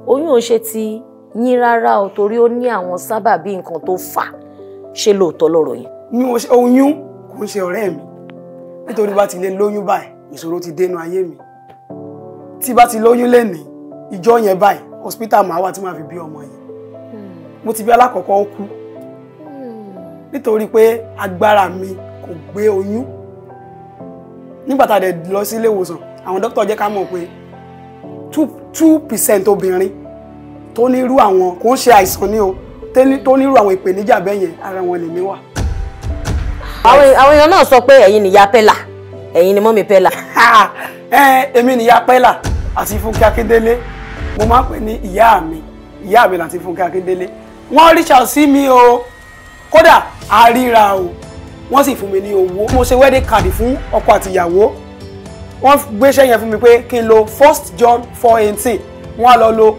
oyún ò ṣe ti yín rárá o torí ó ní àwọn sábàbí nǹkan tó fà ṣe lóòótọ́ lọ́rọ̀ yẹn. Oyún kò ń ṣe ọ̀rẹ́ mi nítorí bá ti lè lóyún báyìí ìṣòro ti dénú ayé mi tí bá ti lóyún lénìí ìjọ yẹn báyìí hospital máa wà tí máa fi bí ọmọ yẹn mo ti bí alákọ̀ọ́kọ́ ó kú nítorí pé agbára mi kò gbé oyún nígbà tá a dẹ̀ lọ sí ilé ìwòsàn àwọn dókítà jẹ́ ká mọ̀ pé 2% obìnrin tó nírú àwọn kò ń ṣe àìsàn ní o tó nírú àwọn ìpèníjà bẹ́ẹ̀ yẹn ara wọn lè mí wà. àwọn èèyàn náà sọ pé ẹ̀yin nìyá Pẹ́là ẹ̀yin ni mọ́mí Pẹ́là. èmi nìyá Pẹ́là àti Funke Akindele mo máa ń pè ní ìyá mi láti Funke Akindele wọ́n reach out sí mi o kódà àríra o wọ́n sì fún mi ní owó mo ṣe wedding card fún ọkọ àti ìyàwó wọ́n gbéṣẹ́ yẹn fún mi pé kí n lo 1 John 4:18 wọ́n á lọ lo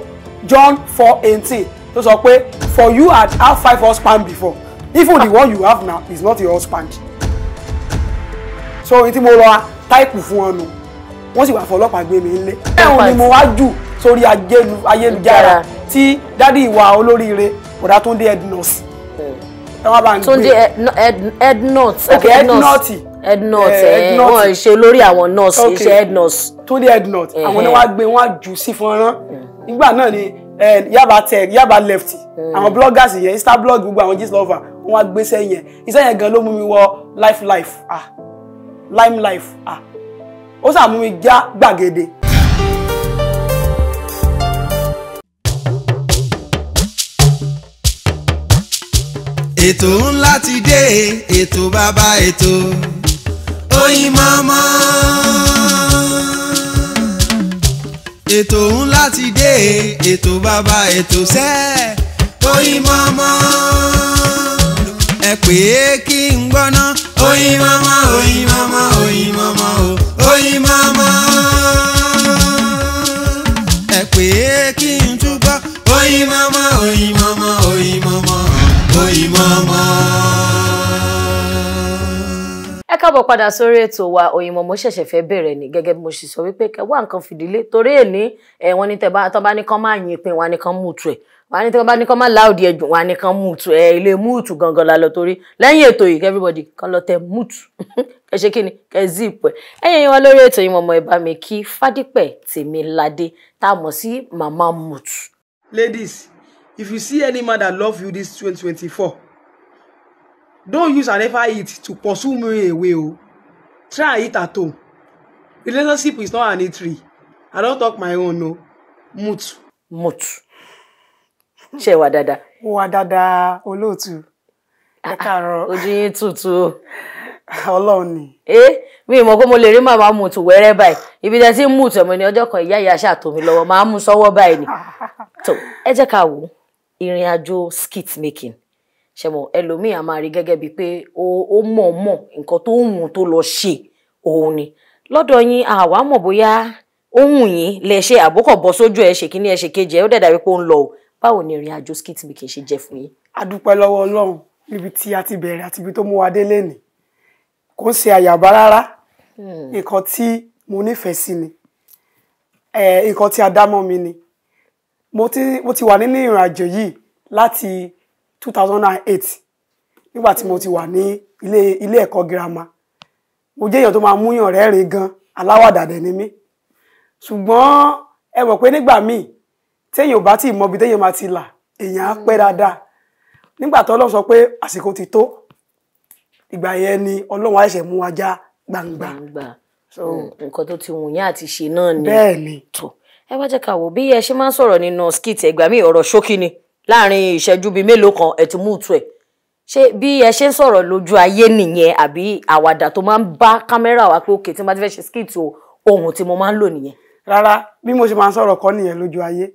John 4:18 tó sọ pé for you had have 5 husbands before even the one you have now is not your husband so tí mo lọ táìpù fún wọn nù wọ́n sì wà fọlọ́pàá gbé mi nílé ẹ̀hún ni mo wá jù sórí ayélujára tí dádì ìwà olóríire ọ̀dà tó ń dé Ednos Túndé Ednut wọ́n ṣe olórí àwọn nurse iṣẹ́ Ednos Túndé Ednut àwọn ni wọ́n gbé wọ́n jù sí fọ́nrán nígbà náà ni Yaba left àwọn bloggers yẹn Insta blog gbogbo àwọn gist lover wọ́n gbé sẹ́yìn iṣẹ́ yẹn gan ló mú mi wọ lime life ó sà mú mi já gbàgede. Ètò ńlá ti dé ètò bàbá ètò Oyinmomo. Ètò ńlá ti dé ètò bàbá ètò sẹ́ Oyinmomo. Ẹ pè é kí n gbọ́ná Oyinmomo Oyinmomo Oyinmomo Oyinmomo. Ẹ pè é kí n túbọ̀ Oyinmomo Oyinmomo Oyinmomo Oyinmomo. Ẹ káàbọ̀ padà sórí ètò wa Oyinmomo ṣẹ̀ṣẹ̀ fẹ́ bẹ̀rẹ̀ ní gẹ́gẹ́ bí mo ṣe sọ wípé kẹwàá nǹkan fìdílé torí èní wọ́n ní tọ́ bá ní kán máa yin pin wọ́n ní kán Moot ẹ̀ wọ́n ní tọ́ bá ní kán máa láòdì ẹ̀jùn wọ́n ní kán Moot ilé Moot gangan la lọ torí lẹ́yìn ètò yìí everybody kan lọ tẹ Moot ẹ ṣe kí ni kẹ zip ẹ̀ ẹ̀yìn wọn lórí ètò Oyinmomo ẹ bá mi kí Fadipe Temilade tá a mọ̀ sí Mama Moot. Ladies, if you see any man that love you this 2024, don't use an ever eat to pursue me away. Oh. Try and eat at home. Relationship is not an eatery. I don't talk my own, no. Moot. Ṣé wà dáadáa? Wà dáadáa olóòtú. Ẹ káàárọ̀. Ojú yín tutù. Ọlọ́run ni. Mi mọ̀ pé mo lè rí Mama Moot wẹ́rẹ́ báyìí. Ibi tẹ́ tí Moot ọmọ ní ọjọ́ kan ìyá ìyá ṣàtò mi lọ́wọ́ máa mú sọ́wọ́ báyìí ni. Tó ẹ jẹ́ ká wò ìrìn àjò skit making. Ṣé mo ẹlòmíì á máa rí gẹ́gẹ́ bíi pé ó mọ̀ nǹkan tó hùn tó lọ ṣe òun ni. Lọ́dọ̀ yín àwa mọ̀ bóyá ohun yín lè ṣe àbókọ̀ bọ́ sójú ẹ̀ ṣe kíní ẹ̀ ṣe kejì ẹ̀ ó dẹ̀dà wípé ó ń lọ o. Báwo ni ìrìn àjò skit making ṣe jẹ́ fún yín? A dúpẹ́ lọ́wọ́ Ọlọ́run níbi tí a ti bẹ̀rẹ̀ àti ibi tó mú wa dé lénìí. Kò ń ṣe àyàbá rárá. Nǹkan tí mo nífẹ̀ẹ́ sí ni. Nǹkan tí a dá mọ́ mi ni. Mo ti wà nínú ìrìn àjò yìí láti 2008 nígbà tí mo ti wà ní ilé ẹ̀kọ́ girama. Mo jẹ́ èèyàn tó máa múyàn rẹ́rìn gan aláwàdà dẹ̀ ni mí. Ṣùgbọ́n ẹ mọ̀ pé nígbà míì téèyàn ò bá tí mọ ibi téèyàn máa ti là èèyàn á pẹ́ dáadáa. Nígbà tó Ọlọ́run sọ pé àsìkò ti tó ìgbà yẹn ni Ọlọ́run á ṣẹ̀ mú wa já gbangba. Nǹkan tó ti wù yín àti ṣe náà ni. Bẹ́ẹ̀ ni. Ẹ wá jẹ́ ká wò bí ẹ ṣe máa ń sọ̀rọ̀ nínú skit ẹgbà mí ọ̀rọ̀ ṣókí ni láàrin ìṣẹ́jú bíi mélòó kan ẹ ti Moot ẹ̀ ṣé bí ẹ ṣe ń sọ̀rọ̀ lójú ayé nìyẹn àbí àwàdà tó máa ń bá kámẹ́rà wá pé òkè tí mo bá ti fẹ́ ṣe skit o ohun tí mo máa ń lò nìyẹn? Rárá bí mo ṣe máa ń sọ̀rọ̀ kọ́ nìyẹn lójú ayé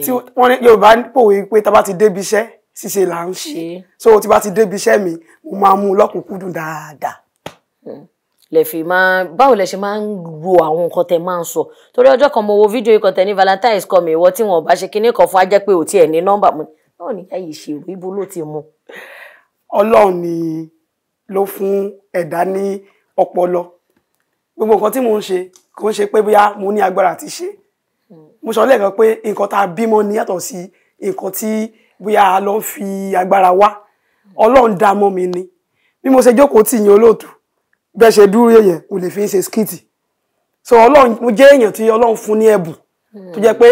tí wọ́n ní Yorùbá pòwe pé tá bá ti débi iṣẹ́ ṣíṣe là ń ṣe so tí bá ti débi iṣẹ́ mi mo máa mú lọ́kùnkúndùn dáadáa. Báwo lẹ ṣe máa ń ro àwọn nǹkan tẹ máa ń sọ torí ọjọ́ kan mo wo fídíò yìí kan tẹ ní Valentine's come ìwọ tí wọn bá ṣe kinní kan fún á jẹ́ pé ò tiẹ̀ ní nọ́mbà mu náà ní ẹ̀yìn ìṣèrò ibo ló ti mú. Ọlọ́run ni ló fún ẹ̀dá ní ọpọlọ gbogbo nǹkan tí mo ń ṣe kò ń ṣe pé bóyá mo ní agbára àti ṣe mo sọ lẹ́ẹ̀kan pé nǹkan tá a bímọ ní yàtọ̀ sí nǹkan tí bóyá a lọ fi agbára wá Ọlọ́run dá mọ́ mi ni bí mo ṣe jókòó tì yín olóòtú bẹ́ẹ̀ ṣe dúró yẹn mo lè fi ṣe skiti so Ọlọ́run mo jẹ́ èèyàn tí Ọlọ́run fún ní ẹ̀bùn tó jẹ́ pé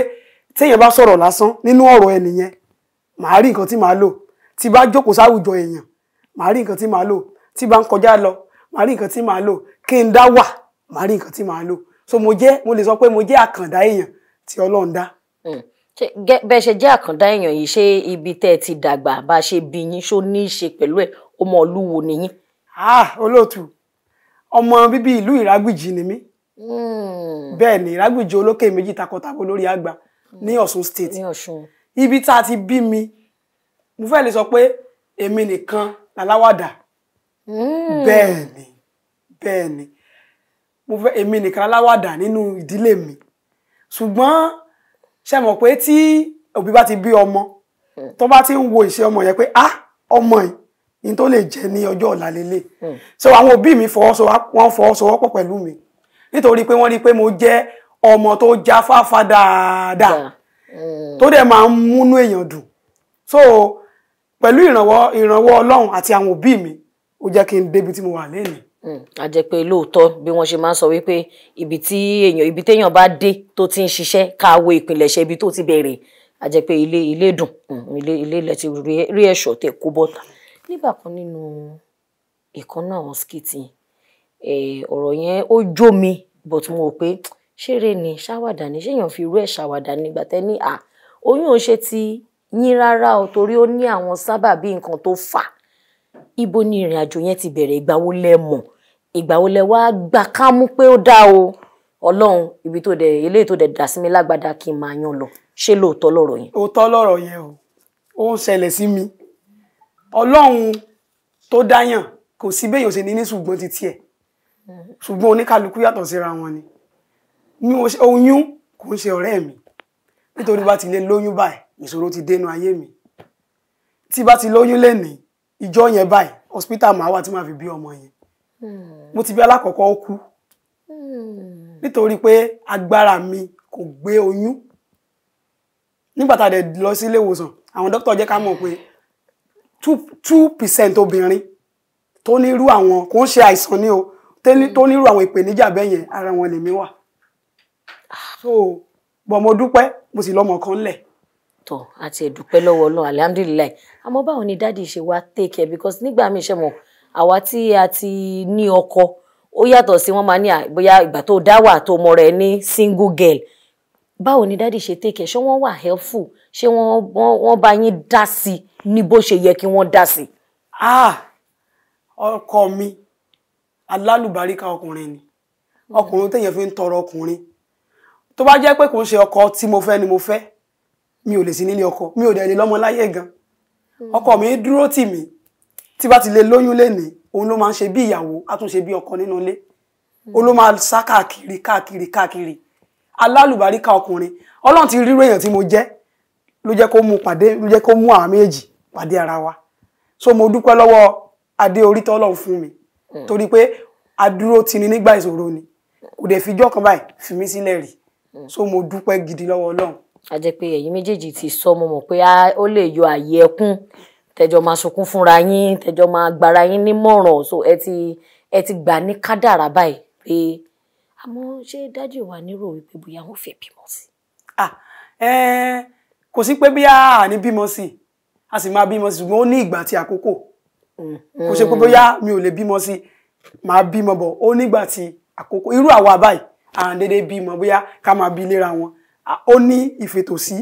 téèyàn bá sọ̀rọ̀ lásán nínú ọ̀rọ̀ ẹnìyẹn màá rí nǹkan tí màá lò tí bá jókòó sáwùjọ èèyàn màá rí nǹkan tí màá lò tí bá ń kọjá lọ màá rí nǹkan tí màá lò kí n dá wà màá rí nǹkan tí màá lò so mo lè sọ pé mo jẹ́ àkàndá èèyàn tí Ọlọ́run dá. Bẹ́ẹ̀ ṣe jẹ́ àkàndá èèyàn yìí ṣé ibi tẹ́ ẹ ti dàgbà bá ṣe bí yín ṣó ní í ṣe pẹ̀lú ẹ̀ ọmọ olúwo ni yín. Olóòtú ọmọ bíbí ìlú Ìrágbìjí ni mí bẹ́ẹ̀ ni Ìrágbìjí olókè méjì takọtabo lórí àgbà ní Ọ̀ṣun state ibi tá a ti bí mi mo fẹ́ lè sọ pé èmi nìkan láláwàdà bẹ́ẹ̀ ni mo fẹ́ èmi nìkan láláwàdà nínú ìdílé mi ṣùgbọ́n ṣe mọ̀ pé tí òbí bá ti bí ọmọ tó bá ti ń wo ìṣe ọmọ yẹn pé ọmọ yìí ní tó lè jẹ ní ọjọ́ ọ̀la lélẹ̀ so àwọn òbí mi wọ́n fọwọ́sowọ́pọ̀ pẹ̀lú mi nítorí pé wọ́n rí pé mo jẹ́ ọmọ tó jáfáfá dáadáa tó dẹ̀ máa ń múnú èèyàn dùn so pẹ̀lú ìrànwọ́ Ọlọ́run àti àwọn òbí mi ó jẹ́ kí n débi tí mo wà lẹ́nìí. A jẹ́ pé lóòótọ́ bí wọ́n ṣe máa ń sọ wípé ibi téèyàn bá dé tó ti ń ṣiṣẹ́ káwé ìpìlẹ̀ṣẹ̀ ibi tó ti bẹ̀rẹ̀ a jẹ́ pé ilé dùn ilé ilẹ̀ ti rí ẹ̀ṣọ́ tẹ̀ kó bọ́ta. Nígbà kan nínú ìkan náà àwọn skiti ọ̀rọ̀ yẹn ó jó mi but mo rò pé ṣeré ni ṣáwàdà ni ṣéèyàn fi irú ẹ̀ ṣàwàdà nígbà tẹ́ ní oyún ò ṣe ti yín rárá o torí ó ní àwọn sábàbí nǹkan tó fà ibo ni ìrìn àjò yẹn ti bẹ̀rẹ̀ ìgbà wo lẹ mọ̀ ìgbà wo lẹ wá gbà kámú pé ó dá o Ọlọ́run ibi tó dẹ̀ eléyìí tó dẹ̀ dà sí mi lágbádá kí n máa yan lọ ṣé lóòótọ́ lọ̀rọ̀ yẹn. òótọ́ lọ̀rọ̀ yẹn ó ń ṣẹlẹ̀ sí mi Ọlọ́run tó dáyàn kò sí béèyàn ṣe ní ṣùgbọ́n ti tiẹ̀ ṣùgbọ́n oníkálukú yàtọ̀ síra wọn ni oyún kò ń ṣe ọ̀rẹ́ mi nítorí bá ti lè lóyún báyìí ìṣòro ti dénú ayé mi tí bá ti lóyún lénìí ìjọ yẹn báyìí hospital máa wà tí máa fi bí ọmọ yẹn mo ti bí alákọ̀ọ́kọ́ ó kú nítorí pé agbára mi kò gbé oyún nígbà tá a dẹ̀ lọ sí ilé ìwòsàn àwọn dókítà jẹ́ ká mọ̀ pé 2% obìnrin tó nírú àwọn kò ń ṣe àìsàn ní o tó nírú àwọn ìpèníjà bẹ́ẹ̀ yẹn ara wọn lèmi wà so bọ̀ mo dúpẹ́ mo sì lọ́mọ kan lẹ̀. Tọ́ àti ẹ̀dùpẹ́ lọ́wọ́ Ọlọ́run alhamdulilayi àmọ́ báwo ni dáàdi ṣe wá take care because nígbà míì ṣe mọ̀ àwa tí a ti ní ọkọ ó yàtọ̀ sí wọ́n máa ní bóyá ìgbà tó dá wà tó mọ rẹ̀ ní single girl báwo ni dáàdi ṣe take care ṣé wọ́n wà helpful ṣé wọ́n bá yín dá sí ní bó ṣe yẹ kí wọ́n dá sí. Ọkọ mi alálùbáríkà ọkùnrin ni ọkùnrin téèyàn fi ń tọrọ ọkùnrin tó bá jẹ́ pé kò ń ṣe ọkọ tí mo fẹ́ ni mo fẹ́ mi ò lè sí nílé ọkọ mi ò dẹ̀ lè lọ́mọ láyé gan ọkọ mi dúró tì mí tí bá ti lè lóyún lénìí òun ló máa ń ṣe bí ìyàwó á tún ṣe bí ọkọ nínú ilé òun ló máa sá káàkiri alálùbáríkà ọkùnrin Ọlọ́run ti rírò èèyàn tí mo jẹ́ ló jẹ́ kó mú àwọn méjì pàdé ara wa so mo dúpẹ́ lọ́wọ́ adé orí tọ́lọ́run fún mi torí pé adúró tì ní nígbà ìṣòro ni kò dẹ̀ fijọ́ kan báyìí fi mí sílẹ̀ rí so mo dúpẹ́ gidi lọ́wọ́ Ọlọ́run. A jẹ́ pé ẹ̀yin méjèèjì ti sọ mo mọ̀ pé ó lè yọ àyè ẹkún tẹjọ máa sunkún fúnra yín tẹjọ máa gbára yín nímọ̀ràn so ẹ ti gbà ní kádàrá báyìí pé àmọ́ ṣé dájú wà nírò wípé bóyá wọ́n fẹ́ bímọ sí. Kò sí pé bí a ní bímọ sí a sì máa bímọ sí ṣùgbọ́n ó ní ìgbà àti àkókò kò ṣe pé bóyá mi ò lè bímọ sí máa bímọ bọ̀ ó nígbà àti àkókò irú àwa báyìí à ń dédé bímọ bóyá ká máa bí léra wọn ó ní ìfètòsí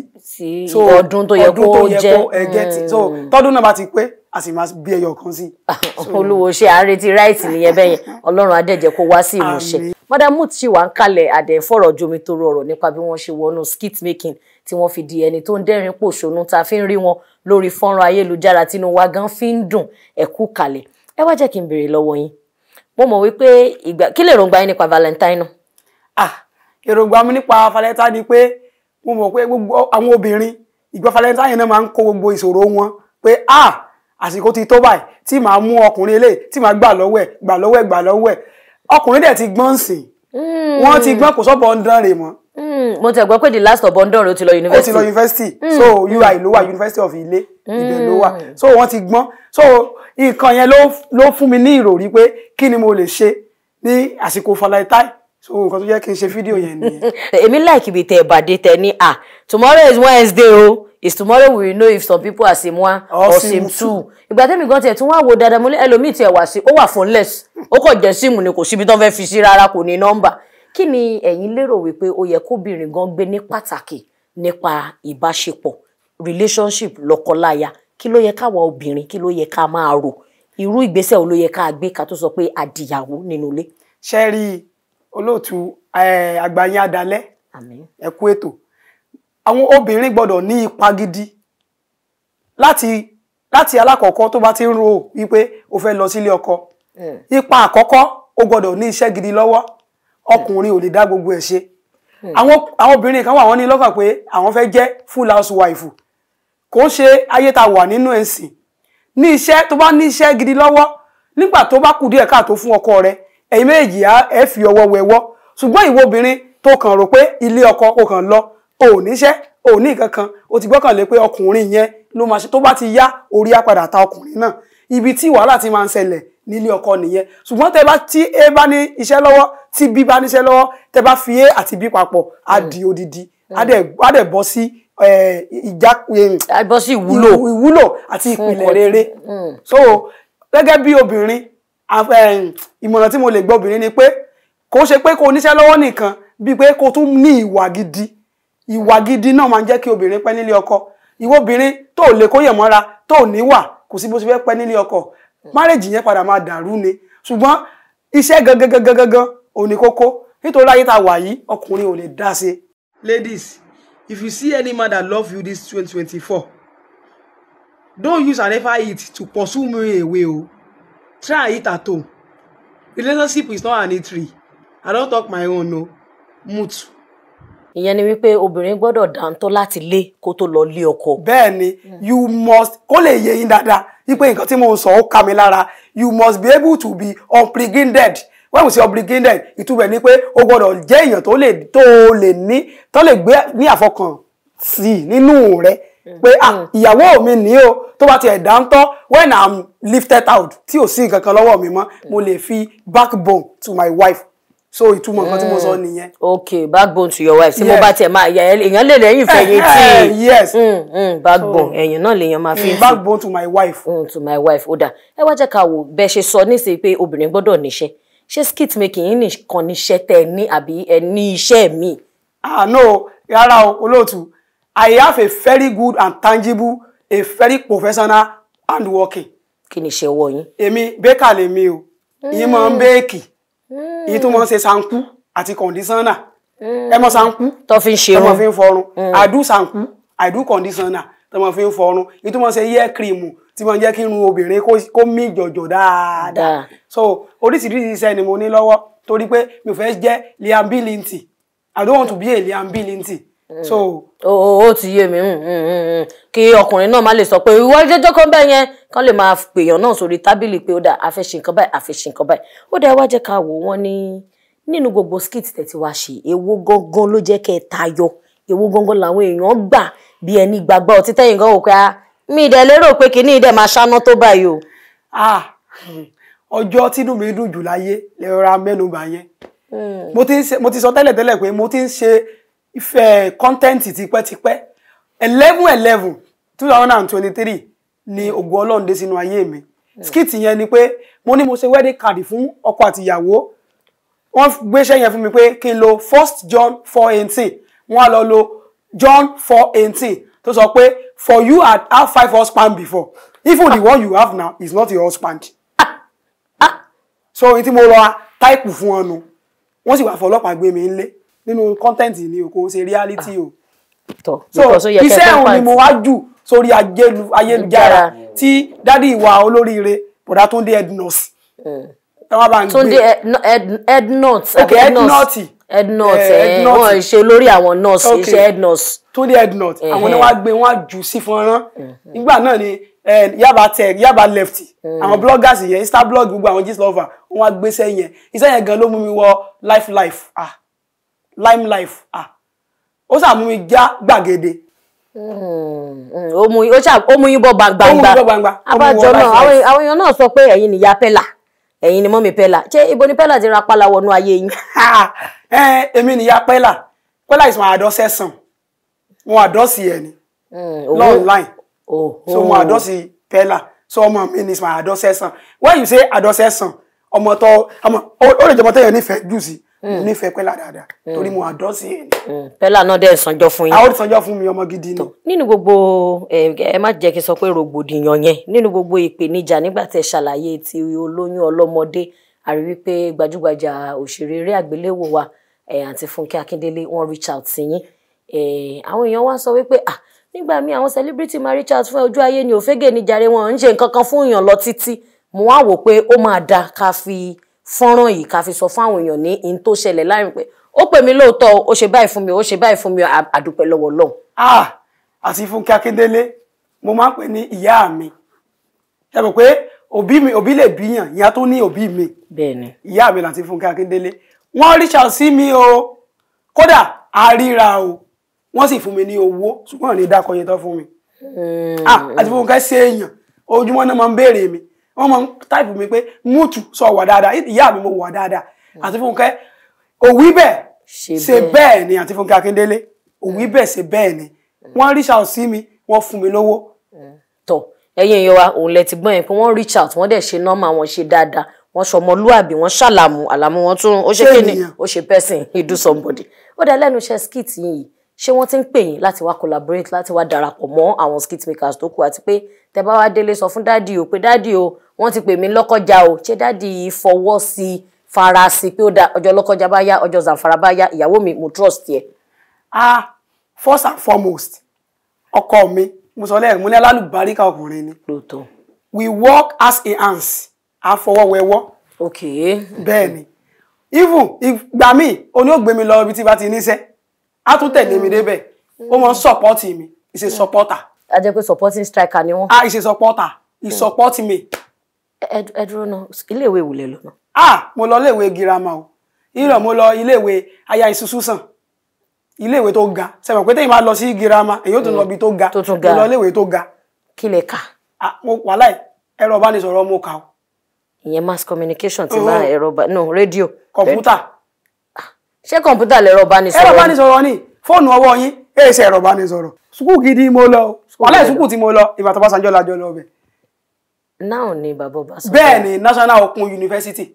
so ọdún tó yẹ kó jẹ́ ẹgẹtì so tọdún náà bá ti pé a sì máa bí ẹyọ kan sí. Olúwo ṣe àárẹ̀tí ráìtì nìyẹn bẹ́yẹn Ọlọ́run adẹ́jẹ́ kó wá sí ìmúṣẹ. Madam Moot ṣì wà ń kalẹ̀ àdẹ̀fọ̀rọ̀ jomi tó rọrọ̀ nípa bí wọ́n ṣe wọnú skit making tí wọ́n fi di ẹni tó ń dẹ́rìn pòṣónú tá a fi ń rí wọn lórí fọ́nrán ayélujára tínú wa gan fi ń dùn ẹ̀kú kalẹ̀. Ẹ wá jẹ́ kí n béèrè lọ́wọ́ yín mo mọ̀ wípé kí lè rògbà yín nípa Valentine náà. Èròǹgbà mi nípa Valentine ni pé mo mọ̀ pé gbogbo àwọn obìnrin ìgbà Valentine yẹn náà máa ń kó gbogbo ìṣòro wọn pé àsìkò ti tó báyìí tí màá mú ọkùnrin eléyìí tí màá gbà lọ́wọ́ ẹ̀ ọkùnrin dẹ̀ ti gbọ́n sìn wọ́n ti gbọ́n kò sọ́bọ̀ ń dán rè mọ́ Mo tẹ̀ gbọ́ pé the last of Bondon ó ti lọ university. Ó ti lọ university. So UI ló wà, University of Ile ibẹ̀ ló wà. So wọ́n ti gbọ́n. So nǹkan yẹn ló fún mi ní ìròrí pé kí ni mo lè ṣe ní àsìkò Valentine. So nǹkan tó jẹ́ kí n ṣe fídíò yẹn nìyẹn. Èmi like ibi tẹ́ bàdé tẹ́ ní tomorrow is Wednesday o. It's tomorrow we will know if some people are sim 1 or sim 2. Ìgbà tẹ́mi gan tiẹ̀ tún wá wo dáadáa mo ní ẹlòmíì tiẹ̀ wá sí ó wà phoneless. Ó kàn jẹ́ síìmù ni kò síbi tó fẹ́ fi sí rárá kò ní nọ́mbà. Kí ni ẹ̀yin lérò wípé ó yẹ kóbìnrin gan gbé ní pàtàkì nípa ìbáṣepọ̀ relationship lọ́kọláya? Kí ló yẹ káwa obìnrin kí ló yẹ ká máa rò? Irú ìgbésẹ̀ wo ló yẹ ká gbé ká tó sọ pé adìyàwó nínú ilé? Ṣé rí olóòtú àgbáyé adalẹ́ ẹ kú ètò. Àwọn obìnrin gbọ́dọ̀ ní ipa gidi láti alákọ̀ọ́kọ́ tó bá ti ń rò wípé ó fẹ́ lọ sílé ọkọ. Ipa àkọ́kọ́ ó gbọ́dọ̀ ní iṣẹ́ gidi lọ́wọ́. Ọkùnrin ò lè dá gbogbo ẹ̀ ṣe. Àwọn obìnrin kan wà wọ́n ní lọ́kàn pé àwọn fẹ́ jẹ́ full housewife. Kò ṣe ayé ta wà nínú ẹ̀sìn. Ní iṣẹ́ tó bá ní iṣẹ́ gidi lọ́wọ́ nígbà tó bá kù díẹ̀ káàtó fún ọkọ rẹ̀ ẹ̀yin méjì ẹ fi ọwọ́ wẹwọ́. Ṣùgbọ́n ìwọ obìnrin tó kàn rò pé ilé ọkọ ó kàn lọ ò níṣẹ́ ò ní nǹkan kan ó ti gbọ́kànlé pé ọkùnrin yẹn ló máa ṣe tó bá ti yá orí á padà ta ọkùnrin náà. Ibi tí wàhálà ti máa ń ṣẹlẹ̀ nílé ọkọ nìyẹn. Ṣùgbọ́n tí A bá ní iṣẹ́ lọ́wọ́ tí B bá níṣẹ́ lọ́wọ́ tẹ́ bá fi A àti B papọ̀ á di odidi á dẹ̀ bọ́ sí ìwúlò àti ìpìlẹ̀ rere. So gẹ́gẹ́ bí obìnrin ìmọ̀ràn tí mo lè gbọ́ obìnrin ni pé kò ṣe pé kò níṣẹ́ lọ́wọ́ nìkan bí pé kò tún ní ìwà gidi náà máa ń jẹ́ kí obìnrin pẹ́ nílé ọkọ. Ìwọ obìnrin tó lè kó yẹ̀ mọ́ra tó níwà kò sí bó ṣe fẹ́ pẹ́ nílé ọkọ. Marriage yẹn padà máa dàrú ni. Ṣùgbọ́n iṣẹ́ gangan ò ní kókó nítorí ayé ta wà yìí ọkùnrin ò lè dá ṣe. Ladies, if you see any man that love you this 2024, don't use an effort it to pursue me away. Try it at home. Relationship is not an eatery. I don't talk my own, no. Moot. Ìyẹn ni wípé obìnrin gbọ́dọ̀ dáńtọ́ láti lé kó tó lọ lé ọkọ. Bẹ́ẹ̀ni, you must kó lè yé yín dáadáa wípé nǹkan tí mo ń sọ ó ká mi lára. You must be able to be unpregnant. When we say unpregnant, ìtumọ̀ ni pé o gbọ́dọ̀ jẹ́ èèyàn tó lè gbé ní àfọkàn sí nínú rẹ̀ pé ìyàwó mi ní o tó bá ti ẹ̀ dáńtọ́ when I'm lifted out tí ò sí nǹkan kan lọ́wọ́ mi mọ́ mo lè fi backbone to my wife. So ìtumọ̀ nǹkan tí mo sọ nìyẹn. Okay, backbone to your wife. Tí mo bá tiẹ̀ máa èèyàn lè lẹ́yìn fẹ̀yìntì. Yes. Backbone èèyàn náà lèèyàn máa fi. Backbone to my wife. To my wife. Ó dà. Ẹ wá jẹ́ ká wò bẹ́ẹ̀ ṣe sọ nísìnyí pé obìnrin gbọ́dọ̀ níṣẹ́. Ṣé skit making yín nìkan níṣẹ́ tẹ́ ní àbí ẹ ní iṣẹ́ mi? No, rárá o olóòtú. I have a very good and tangible, a very professional hand working. Kí ni iṣẹ́ ọwọ́ yín? Èmi baker lèmi o. Ìyẹn máa ń bake. Ìyẹn tó máa ń ṣe shampoo àti conditioner. Ẹ mọ̀ shampoo tó fi ń ṣe irun. Tó máa fi ń fọrun. I do shampoo, I do conditioner tó máa fi ń fọrun. Ìyẹn tó máa ń ṣe hair cream tí máa ń jẹ́ kí irun obìnrin kó mí jọ̀jọ̀ dáadáa. So oríṣiríṣi iṣẹ́ ni mo ní lọ́wọ́ torí pé mi ò fẹ́ jẹ́ liability. I don't want to be a liability. So ó ti yé mi kí ọkùnrin náà má lè sọ pé ìwọ jẹjọ kan bẹ́ẹ̀ yẹn kán lè máa pèèyàn náà sórí tábìlì pé ó dà a fẹ́ ṣe nǹkan báyìí a fẹ́ ṣe nǹkan báyìí. Ó dà wá jẹ́ ká wò wọ́n ní nínú gbogbo skit tẹ́ ti wá ṣe èwo gangan ló jẹ́ kẹ́ ẹ tayọ èwo gangan làwọn èèyàn gbà bí ẹni gbàgbọ́ ọtí tẹ́yìn gan wò pé mi dẹ̀ lérò pé kinní dẹ̀ máa ṣáná tó báyìí o. Ọjọ́ tínú mi dùn jù láyé lè rọra mẹ́nubà yẹn. Mo ti sọ tẹ́lẹ̀ pé mo ti ń ṣe ìfẹ́ kọ́ńtẹ́ǹtì tipẹ́tipẹ́ 11/11/2023 ni ògo Ọlọ́run dé sínú ayé mi. Skit yẹn ni pé mo ní mo ṣe wedding card fún ọkọ àti ìyàwó. Wọ́n gbéṣẹ́ yẹn fún mi pé kí n lo 1 John 4:18 wọ́n á lọ lo John 4:18 tó sọ pé for you had 5 husbands before even the one you have now is not your husband. So tí mo lọ táìpù fún wọn nu wọ́n sì wá fọlọ́pàá gbé mi ńlé nínú content ni o kò ṣe reality o. So iṣẹ́ òun ni mo wá jù sórí ayélujára tí dádì ìwà olóríire bọ̀dá Túndé Ednut. Túndé Ednut. Okay, Ednut wọ́n ṣe lórí àwọn nurse iṣẹ́ Ednut. Túndé Ednut àwọn ni wọ́n gbé wọ́n jù sí fọ́nrán. Nígbà náà ni Yaba Tech Yaba Left àwọn bloggers yẹn Insta blog gbogbo àwọn gist lover wọ́n gbé iṣẹ́ yẹn gan ló mú mi wọ life limelife ó sá mú mi já gbàgede. Ó mú yín bọ́ gbangba. Abájọ náà àwọn èèyàn náà sọ pé ẹ̀yin ni ìyá Pẹ́là, ẹ̀yin ni mọ́mì Pẹ́là. Ṣé ibo ni Pẹ́là ti ra pálá wọnú ayé yín? Èmi ni ìyá Pẹ́là. Pẹ́là is my adọ́sẹ̀ son. Mo adọ́sì ẹ̀ ni. Online. So mo adọ́sì Pẹ́là. So ọmọ mi is my adọ́sẹ̀ son. When you say adọ́sẹ̀ son, ọmọ ó lè jẹ́ ọmọ tẹ́yàn nífẹ̀ẹ́ jù sí. Mo nífẹ̀ẹ́ Pẹ́là dáadáa torí mo àdọ́sí ẹ̀ ni. Pẹ́là náà dẹ̀ sanjọ́ fún yín. Àwọn sanjọ́ fún mi, ọmọ gidi ni. Nínú gbogbo ẹ má jẹ́ kí n sọ pé rògbòdìyàn yẹn, nínú gbogbo ìpèníjà nígbà tẹ́ ṣàlàyé ti olóyún ọlọ́mọdé, a rí wípé gbajúgbajà òṣèré eré àgbéléwò wa àǹtí Funke Akindele wọ́n reach out sí yín. Àwọn èèyàn wá sọ wípé nígbà míì àwọn celebrity máa reach out fún ojú ayé ni òfégè ní jàre, wọn ń ṣe nǹkan kan fún èèyàn lọ títí. Mo wá wò pé ó máa da ká fi fọ́nrán yìí ká fi sọ fún àwọn èèyàn ní in tó ṣẹlẹ̀ láàrin pé ó pè mí lóòótọ́ ó ṣe báyìí fún mi ó ṣe báyìí fún mi àdúpẹ́ lọ́wọ́ Ọlọ́run. Àti Funke Akindele mo máa ń pè ní ìyá mi. Ẹ mọ̀ pé òbí lè bíyàn, ìyá tó ní òbí mi. Bẹ́ẹ̀ni. Ìyá mi láti Funke Akindele. Wọ́n reach out sí mi o. Kódà àríra o. Wọ́n sì fún mi ní owó ṣùgbọ́n ní dákọ̀ yẹn tán fún mi. Àti Funke ṣe èèyàn ojúmọ́ náà máa ń béèrè mi. Wọ́n máa ń táìpù mi pé Moot sọ wà dáadáa, ìyá mi mo wà dáadáa. Àti Funke òwí bẹ́ẹ̀ ṣe bẹ́ẹ̀ ni àti Funke Akindele òwí bẹ́ẹ̀ ṣe bẹ́ẹ̀ ni. Wọ́n reach out sí mi, wọ́n fún mi lówó. Tọ́ ẹ̀yin èèyàn wa òun lẹ ti gbọ́n yẹn pé wọ́n reach out wọ́n dẹ̀ ṣe nọ́mà wọn ṣe dáadáa wọ́n ṣọmọlúàbí wọ́n ṣàlàmù wọn tún ó ṣe kíni ó ṣe person he do somebody. Ó dá lẹ́nu iṣẹ́ skit yìí ṣé wọ́n ti ń pè yín láti wá collaborate láti wá darapọ̀ mọ́ àwọn skit makers tó kù àti pé tẹ́ bá wá délé sọ fún dádì o pé dádì o wọ́n ti pè mí lọ́kọjá o ṣé dádì fọwọ́ sí fara sí pé ó da ọjọ́ lọ́kọjá bá yá ọjọ́ Zamfara bá yá ìyàwó mi mo trust yẹ. First and foremost ọkọ mi mo sọ lẹ́yìn mo ní alálùbáríkà ọkùnrin ni. Lóòótọ́. We work as a hands àfọwọ́wẹ́wọ́. Okay. Bẹ́ẹ̀ ni even ìgbà míì oní ó gbé mi lọ ibi tí bá ti níṣẹ́ á tún tẹ̀lé mi débẹ̀ ó mọ support mi is a supporter. A jẹ́ pé supporting striker ni wọ́n. Is a supporter he support me. Ẹ dúró náà iléèwé wò lẹ lọ náà. Mo lọ iléèwé girama o ìrọ̀ mo lọ iléèwé aya ìṣuṣu sàn iléèwé tó ga sẹ́wọ̀n pé téèyàn máa lọ sí girama èyí ó tún lọ ibi tó ga mo lọ iléèwé tó ga. Kí lẹ kà? Mo wàhálà ẹ̀rọ ìbánisọ̀rọ̀ mo kà o. Ìyẹn mass communication ti bá rédíò. Kọ̀mpútà. Ṣé kọ̀mpútà lẹ̀rọ ìbánisọ̀rọ̀? Ẹ̀rọ ìbánisọ̀rọ̀ ni fóònù ọwọ́ yín ṣe ẹ̀rọ ìbánisọ̀rọ̀ sùkúù gidi mo lọ wàhálà sùkúù tí mo lọ Ìbàdàn Ọbásanjọ́ lájọ lọ bẹ̀. Náà ni bàbá Ọbásanjọ́. Bẹ́ẹ̀ ni National Open University.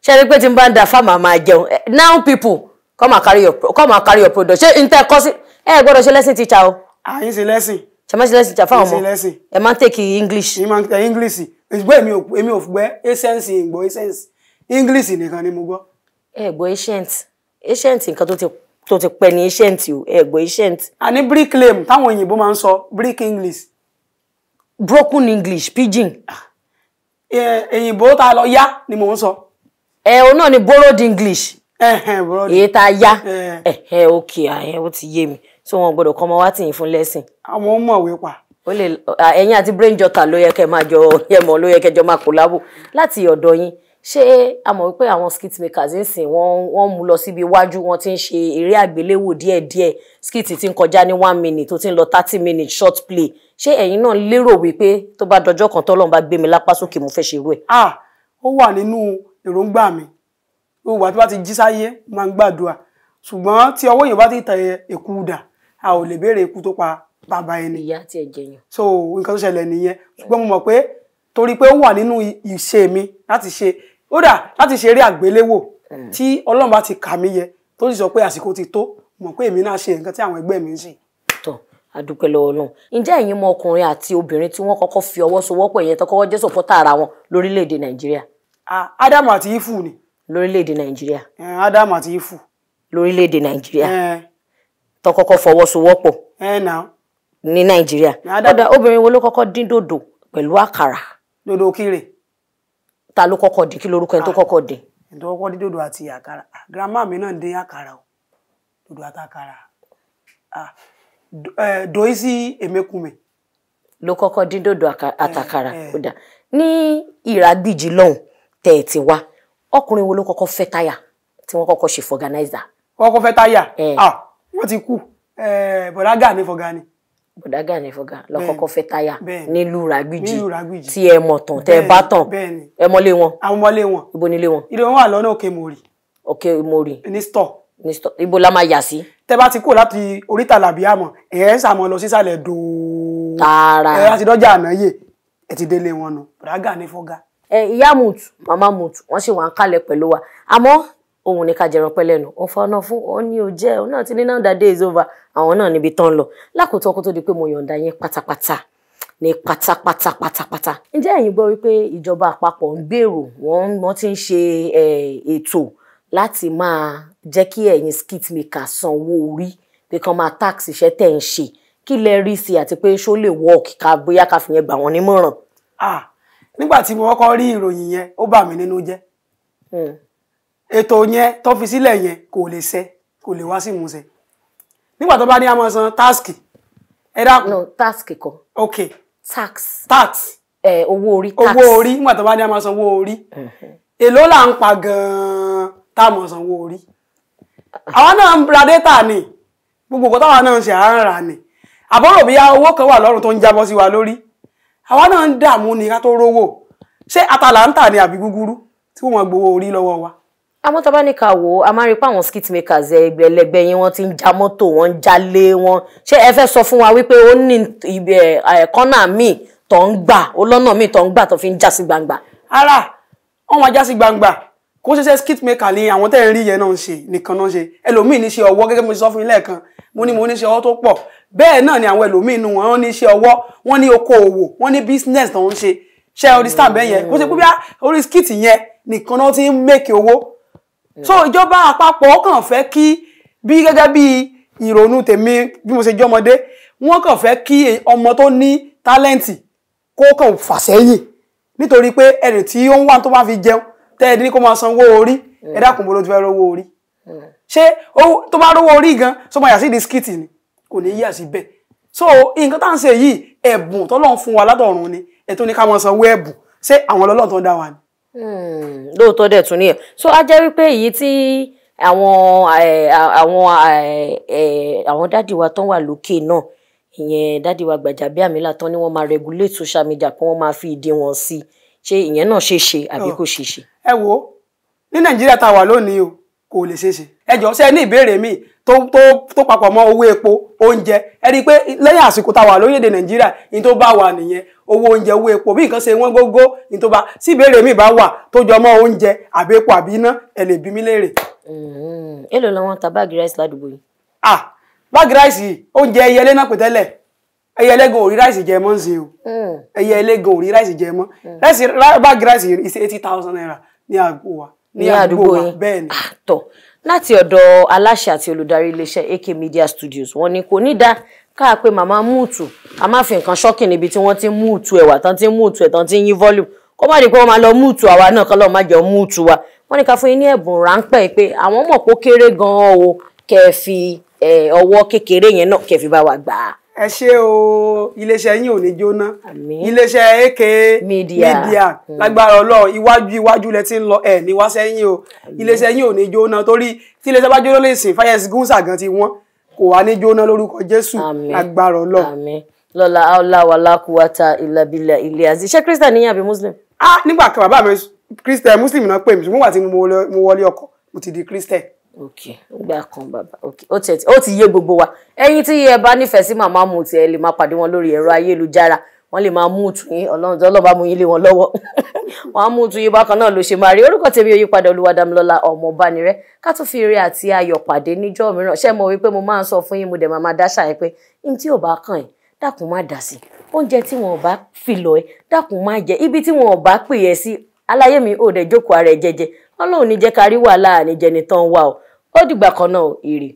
Ṣé rí pé tí n bá ń da fáàmà máa jẹun now people come and carry your product ṣé n tẹ́ kọ́ sí gbọ́dọ̀ ṣe lesson teacher o. Àyìn ṣe lesson. Ṣé máa ṣe lesson teacher fáwọn ọmọ ẹ máa ń take English. Ẹ máa ń tẹ English ìgbọ́ èmi ò gbẹ́ essence ìgbọ́ essence English nìkan ni mo gbọ́. Ẹ gbọ́ ancient nǹkan tó ti pẹ́ ní ancient o ẹ gbọ́ ancient. Àní bricklaim táwọn òyìnbó máa ń sọ brick English. Broken English pidgin. Èyìnbó tá a lọ yá ni mò ń sọ. Òun náà ni borrowed English. Borrowed. Èyí tá a yá. Okay ó ti yé mi so wọn gbọ́dọ̀ kọ́ ọmọ wá tì yín fún lesson. Àwọn ọmọwé pa. Ó lè ẹ̀yin àti brain jotter ló yẹ kẹ́ máa jọ yẹmọ ló yẹ kẹ́ jọ máa collabo láti ọ̀dọ̀ yín. Ṣé a mọ̀ wípé àwọn skit makers ń sìn wọ́n mú lọ síbi iwájú wọ́n ti ń ṣe eré àgbéléwò díẹ̀díẹ̀ skit ti ń kọjá ní 1 minute tó ti ń lọ 30 minutes short play ṣé ẹ̀yin náà lérò wípé tó bá dọjọ́ kan tọ́lọ́run bá gbé mi lápá sókè mo fẹ́ ṣe irú ẹ̀. Ó wà nínú èròǹgbà mi òwò àti bá ti jí sáyé máa ń gbàdúrà ṣùgbọ́n tí ọwọ́ yẹn bá ti tẹ èkú dà a ò lè béèrè ikú tó pa bàbá ẹni. Ìyá tí ẹ jẹyàn. So nǹkan tó ṣẹlẹ̀ nìyẹn ṣùgbọ́n mo mọ̀ pé torí pé ó wà nínú ìṣe mi láti ṣe eré àgbéléwò tí Ọlọ́run bá ti kà mí yẹ tó sì sọ pé àsìkò ti tó mọ̀ pé èmi náà ṣe nǹkan tí àwọn ẹgbẹ́ mi ń ṣe. Tọ́ adúpẹ́ lọ́wọ́ náà ǹjẹ́ ẹ̀yin mọ ọkùnrin àti obìnrin tí wọ́n kọ́kọ́ fi ọwọ́ sowọ́pọ̀ ìyẹn tó kọ́kọ́ jẹ́ sọ̀pọ́tà ara wọn lórílẹ̀‐èdè Nàìjíríà? Ádámù àti Ífù ni. Lórílẹ̀‐èdè Nàìjíríà. Ádámù àti Ífù. Lórílẹ̀‐èdè Nàìjíríà. Tó kọ́kọ́ fọwọ́ sowọ́pọ̀. Ní Nàìjíríà. Obìnrin wo ló kọ́kọ́ dín dòdò pẹ̀lú àkàrà? Dòdò kírè. Ta ló kọ́kọ́ dín? Kí lorúkọ ẹni tó kọ́kọ́ dín? Ẹni tó kọ́kọ́ dín dòdò àti àkàrà. Grandma mi náà dín àkàrà o. Dòdò àti àkàrà. Doisi Emekume. Ló kọ́kọ́ dín dòdò àtàkàrà. Ní Ìràgbìjì lọ́hùn tẹ̀ ẹ̀ ti wá ọkùnrin wo ló kọ́kọ́ fẹ́ táyà tí wọ́n kọ́kọ́ ṣe fọ̀gánáìzà? kọ́kọ́ fẹ́ táyà wọ́n ti kú bọ̀dá Gani Fọ̀gá ni. Bọ̀dá Gani Fọ̀gá lọ kọ́kọ́ fẹ́ táyà nílùú Ràgbìjì tí ẹ mọ̀ tán tẹ́ ẹ bá tàn ẹ mọ́lé wọn. àwọn mọ́lé wọn. ibo nílé wọn. ilé wọn wà lọ́nà Òkè Mòrì. Òkè Mòrì. ní store. ní store ibo la máa yà sí. tẹ́ bá ti kó láti oríta làbíàmọ̀ ẹ̀ sàmọ́ lọ sísàlẹ̀ dòó. tààrà. ẹ̀ láti dọ́jà ànáyè ẹ̀ ti délé wọn nù Bọ̀dá Gani Fọ̀gá. ìyá Moot màmá Moot wọ́n sì wà ń kalẹ̀ pẹ̀lú wa àmọ́ òun ní ká jẹran pẹ́ lẹ́nu òun fọ́nà fún òun ní ò jẹ́ òun náà ti ní now that day is over àwọn náà níbi tán lọ lákòótọ́ kó tó di pé mo yọ̀ǹda yẹn pátápátá ní pátápátá. ǹjẹ́ ẹ̀yin gbọ́ wípé ìjọba àpapọ̀ ń gbèrò wọ́n ti ń ṣe ètò láti máa jẹ́ kí ẹ̀yin skit maker sanwó orí pé kán máa tax iṣẹ́ tẹ̀ ń ṣe kí lẹ rí sí àti pé ṣó lè work ká bóyá ká fi yẹn gbà wọ́n nímọ̀ràn. nígbà tí mo kọ́kọ́ rí ìròyìn yẹn ó bà mí nínú jẹ́. ètò yẹn tó fi sílẹ̀ yẹn kò lè ṣẹ kò lè wá sí ìmúṣẹ nígbà tó bá ní a máa san táàsì ẹ dákun. no táàsì kọ́. ok tax. owó orí tax. owó orí nígbà tó bá ní a máa san owó orí èló là ń pa gan-an tá a máa san owó orí. àwa náà ń ra data ni gbogbo nǹkan táwa náà ń ṣe à ń rà ni àbọ̀rò bí owó kan wà lọ́rùn tó ń jábọ́ sí wa lórí àwa náà ń dààmú ni ká tó rówó ṣé Atalanta ni àbí gúgúrú tí wọ́n gbowó orí lọ́wọ́ wa. àmọ́ tá bá ní ká wò a máa rí pé àwọn skit makers ẹgbẹ̀lẹ́gbẹ̀ yín wọ́n ti ń já mọ́tò wọ́n ń jalè wọn ṣé ẹ fẹ́ sọ fún wa wípé ó ní kọ́nà míì tó ń gbà ó lọ́nà míì tó ń gbà tó fi ń já sí gbangba. ara wọn máa já sí gbangba kó ṣiṣẹ́ skit maker ni àwọn tẹ́ ń rí yẹn náà ń ṣe nìkan náà ń ṣe ẹlòmíì ní ṣe ọwọ́ gẹ́gẹ́ bí mo ṣe sọ fún yín lẹ́ẹ̀kan mo ní ṣe ọwọ́ tó pọ̀ bẹ́ẹ̀ náà ni àwọn ẹlòmíì inú wọn ní ṣe ọwọ́ wọn ní okòòwò wọn ní business tó ń ṣe understand bẹ́ẹ̀ yẹn kó ṣe pé bí orí skit yẹn nìkan náà ti ń make owó. So ìjọba àpapọ̀ kàn fẹ́ kí bí gẹ́gẹ́ bí ìrònú tèmi bí mo ṣe jẹ́ ọmọdé wọ́n kàn fẹ́ kí ọmọ tó ní tálẹ́ǹtì kó kàn fà sẹ́yìn nítorí pé ẹni tí ó ń wá tó bá fi jẹun tẹ́ẹ̀dí ní kó máa sanwó orí ẹ dákun bó ló ti fẹ́ rówó orí ṣé tó bá rówó orí gan tó máa yà sí diskiti ni kò ní yà sí bẹ́ẹ̀. So nǹkan tá à ń ṣe yìí ẹ̀bùn tọ́lọ́run fún wa látọ̀run ni ètò ní ká máa sanwó ẹ̀bùn ṣé àwọn ọlọ́run tó ń dá wa ni. lóòótọ́ dẹ̀ tún ní ẹ̀ so a jẹ́ wípé èyí tí àwọn dádì wa tán wà lókè náà ìyẹn dádì wa Gbajabiamila tán ni wọ́n máa regulate social media kí wọ́n máa fi ìdí wọn sí ṣé ìyẹn náà ṣe ṣe àbí kò ṣe ṣe. ẹ wo ní Nàìjíríà tá a wà lónìí o kò lè ṣe ṣe ẹ jọ ṣe ní ìbéèrè míì tó papọ̀ mọ́ owó epo oúnjẹ ẹ rí i pé lẹ́yìn àsìkò tá a wà lórílẹ̀-èdè Nàìjíríà ní tó bá wà nìyẹn owó oúnjẹ owó epo bí nǹkan ṣe wọ́n gógó ní tó bá sí ìbéèrè míì bá wà tó jọ mọ́ oúnjẹ àbí epo àbí iná ẹ lè bí mi léèrè. èló làwọn ta báàgì ráìsì ládùúgbò yìí. báàgì ráìsì oúnjẹ ẹyẹlé náà pè tẹ́lẹ̀ ẹyẹlé gan ò rí ráìsì jẹ mọ́ ń ṣe o ẹyẹlé gan ò rí ráìsì jẹ mọ́ báàgì ráìsì is 80,000 naira ní àgbo wa ní àdúgbò wa bẹ́ẹ̀ ni. láti ọ̀dọ̀ aláṣẹ àti olùdarí iléeṣẹ́ AK Media Studios wọ́n ní kò ní dá káà pé màmá Moot a máa fi nǹkan ṣọ́kì níbi tí wọ́n ti ń Moot ẹ̀wà tán ti ń Moot ẹ̀ tán ti ń yí volume kó má di pé wọ́n máa lọ Moot àwa náà kọ́ lọ́ọ́ má jọ Moot wa wọ́n ní ká fún yín ní ẹ̀bùn ráńpẹ́ pé àwọn mọ̀ pé ó kéré gan-an o kẹ́ ẹ fi ọwọ́ kékeré yẹn náà kẹ́ ẹ fi bá wa gbà á. ẹ ṣé o iléeṣẹ́ yín ò ní jóná iléeṣẹ́ AK Media lágbára Ọlọ́run iwájú lẹ ti ń lọ ẹ ní wá sẹ́yìn o iléeṣẹ́ yín ò ní jóná torí tí iléeṣẹ́ bá jóná lè sìn fáyẹsì gúnṣà gan ti wọ́n kò wá ní jóná lórúkọ Jésù lágbára Ọlọ́run. lọ́la aláwàlá kúwátà ìlàbílà ilé àti ṣé Christian níyàn àbí Muslim. nígbà kan bàbá mi Christian Muslim náà pè mí ṣùgbọ́n wà tí mo wọlé ọkọ mo ti di Christian. ok gbà kan bàbá ok ó ti yé gbogbo wa ẹ̀yin tí ẹ bá nífẹ̀ẹ́ sí màmá Moot ẹ lè máa pàdé wọn lórí ẹ̀rọ ayélujára wọ́n lè máa Moot yín Ọlọ́run bá mú yín lé wọn lọ́wọ́ wọ́n á Moot yín bákan náà ló ṣe máa rí orúkọ tèmi Oyípadà Olúwadámilọ́lá Ọmọbánirẹ́ ká tún fi eré àti ayọ̀ pàdé níjọ́ mìíràn ṣé mo wí pé mo máa ń sọ fún yín mo dẹ̀ máa dáṣà yẹn pé n tí ò bá kàn ẹ́ dákun má dà sí oúnjẹ tí wọn ò bá fi lọ ẹ dákun má jẹ ibi tí wọn ò bá pè ẹ sí aláyé mi ò dẹ̀ jókòó ara ẹ jẹ́jẹ́ Ọlọ́run ní jẹ́ ká rí wàhálà àníjẹni tán wà ó dìgbà kan náà ire.